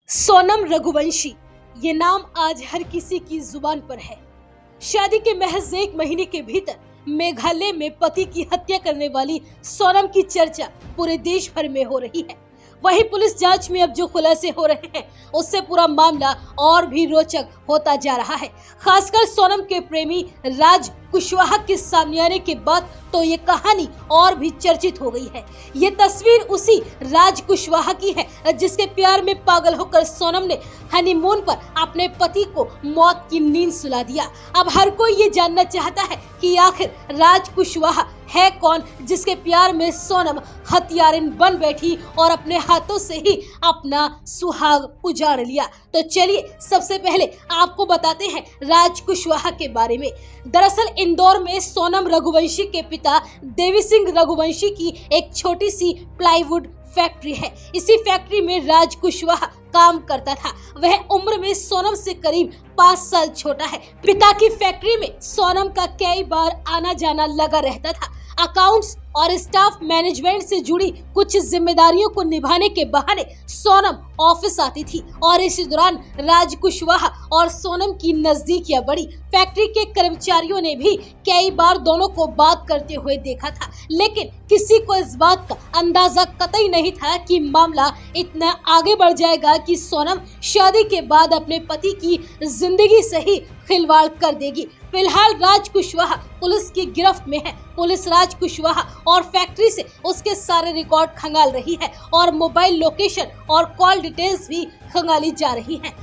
सोनम रघुवंशी, ये नाम आज हर किसी की जुबान पर है। शादी के महज 1 महीने के भीतर मेघालय में पति की हत्या करने वाली सोनम की चर्चा पूरे देश भर में हो रही है। वहीं पुलिस जांच में अब जो खुलासे हो रहे हैं उससे पूरा मामला और भी रोचक होता जा रहा है। खासकर सोनम के प्रेमी राज कुशवाहा के सामने आने के बाद तो ये कहानी और भी चर्चित हो गई है। ये तस्वीर उसी राज कुशवाहा की है जिसके प्यार में पागल होकर सोनम ने हनीमून पर अपने पति को मौत की नींद सुला दिया। अब हर कोई ये जानना चाहता है कि आखिर राज कुशवाहा है कौन जिसके प्यार में सोनम हत्यारिन बन बैठी और अपने हाथों से ही अपना सुहाग उजाड़ लिया। तो चलिए सबसे पहले आपको बताते हैं राज कुशवाहा के बारे में। दरअसल इंदौर में सोनम रघुवंशी के पिता देवी सिंह रघुवंशी की एक छोटी सी प्लाईवुड फैक्ट्री है। इसी फैक्ट्री में राज कुशवाहा काम करता था। वह उम्र में सोनम से करीब 5 साल छोटा है। पिता की फैक्ट्री में सोनम का कई बार आना जाना लगा रहता था। अकाउंट्स और स्टाफ मैनेजमेंट से जुड़ी कुछ जिम्मेदारियों को निभाने के बहाने सोनम ऑफिस आती थी और इसी दौरान राज कुशवाहा और सोनम की नजदीकियां बढ़ी। फैक्ट्री के कर्मचारियों ने भी कई बार दोनों को बात करते हुए देखा था, लेकिन किसी को इस बात का अंदाजा कतई नहीं था कि मामला इतना आगे बढ़ जाएगा कि सोनम शादी के बाद अपने पति की जिंदगी से ही खिलवाड़ कर देगी। फिलहाल राज कुशवाहा पुलिस की गिरफ्त में है। पुलिस राज कुशवाहा और फैक्ट्री से उसके सारे रिकॉर्ड खंगाल रही है और मोबाइल लोकेशन और कॉल डिटेल्स भी खंगाली जा रही हैं।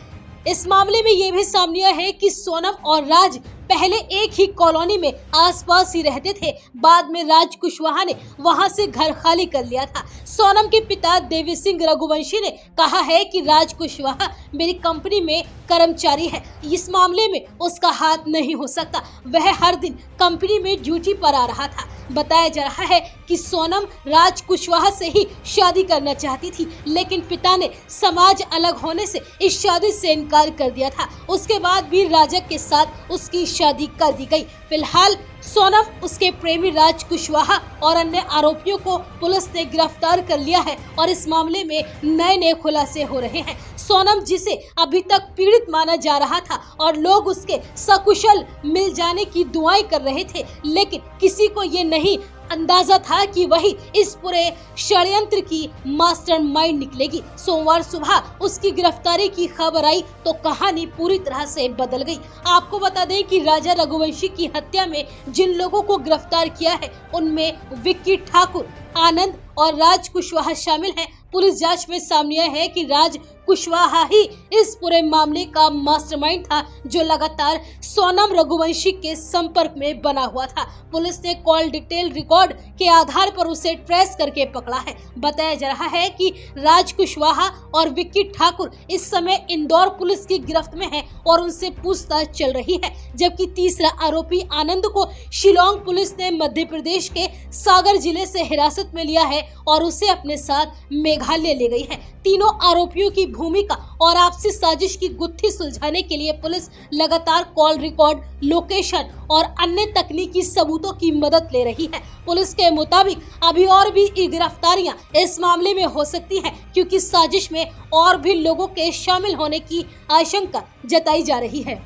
इस मामले में ये भी सामने आया है कि सोनम और राज पहले एक ही कॉलोनी में आसपास ही रहते थे। बाद में राज कुशवाहा ने वहां से घर खाली कर लिया था। सोनम के पिता देवी सिंह रघुवंशी ने कहा है कि राज कुशवाहा मेरी कंपनी में कर्मचारी है, इस मामले में उसका हाथ नहीं हो सकता। वह हर दिन कंपनी में ड्यूटी पर आ रहा था। बताया जा रहा है कि सोनम राज कुशवाहा से ही शादी करना चाहती थी, लेकिन पिता ने समाज अलग होने से इस शादी से इनकार कर दिया था। उसके बाद भी राजा के साथ उसकी शादी कर दी गई। फिलहाल सोनम, उसके प्रेमी राज कुशवाहा और अन्य आरोपियों को पुलिस ने गिरफ्तार कर लिया है और इस मामले में नए खुलासे हो रहे हैं। सोनम, जिसे अभी तक पीड़ित माना जा रहा था और लोग उसके सकुशल मिल जाने की दुआएं कर रहे थे, लेकिन किसी को ये नहीं अंदाजा था कि वही इस पूरे षड्यंत्र की मास्टरमाइंड निकलेगी। सोमवार सुबह उसकी गिरफ्तारी की खबर आई तो कहानी पूरी तरह से बदल गई। आपको बता दें कि राजा रघुवंशी की हत्या में जिन लोगों को गिरफ्तार किया है उनमें विक्की ठाकुर, आनंद और राज कुशवाहा शामिल हैं। पुलिस जांच में सामने आया है कि राज कुशवाहा ही इस पूरे मामले का मास्टरमाइंड था, जो लगातार सोनम रघुवंशी के संपर्क में बना हुआ था। पुलिस ने कॉल डिटेल रिकॉर्ड के आधार पर उसे ट्रेस करके पकड़ा है। बताया जा रहा है कि राज कुशवाहा और विक्की ठाकुर इस समय इंदौर पुलिस की गिरफ्त में है और उनसे पूछताछ चल रही है, जबकि तीसरा आरोपी आनंद को शिलोंग पुलिस ने मध्य प्रदेश के सागर जिले से हिरासत में लिया है और उसे अपने साथ मेघालय ले गई है। तीनों आरोपियों की भूमिका और आपसी साजिश की गुत्थी सुलझाने के लिए पुलिस लगातार कॉल रिकॉर्ड, लोकेशन और अन्य तकनीकी सबूतों की मदद ले रही है। पुलिस के मुताबिक अभी और भी गिरफ्तारियां इस मामले में हो सकती हैं, क्योंकि साजिश में और भी लोगों के शामिल होने की आशंका जताई जा रही है।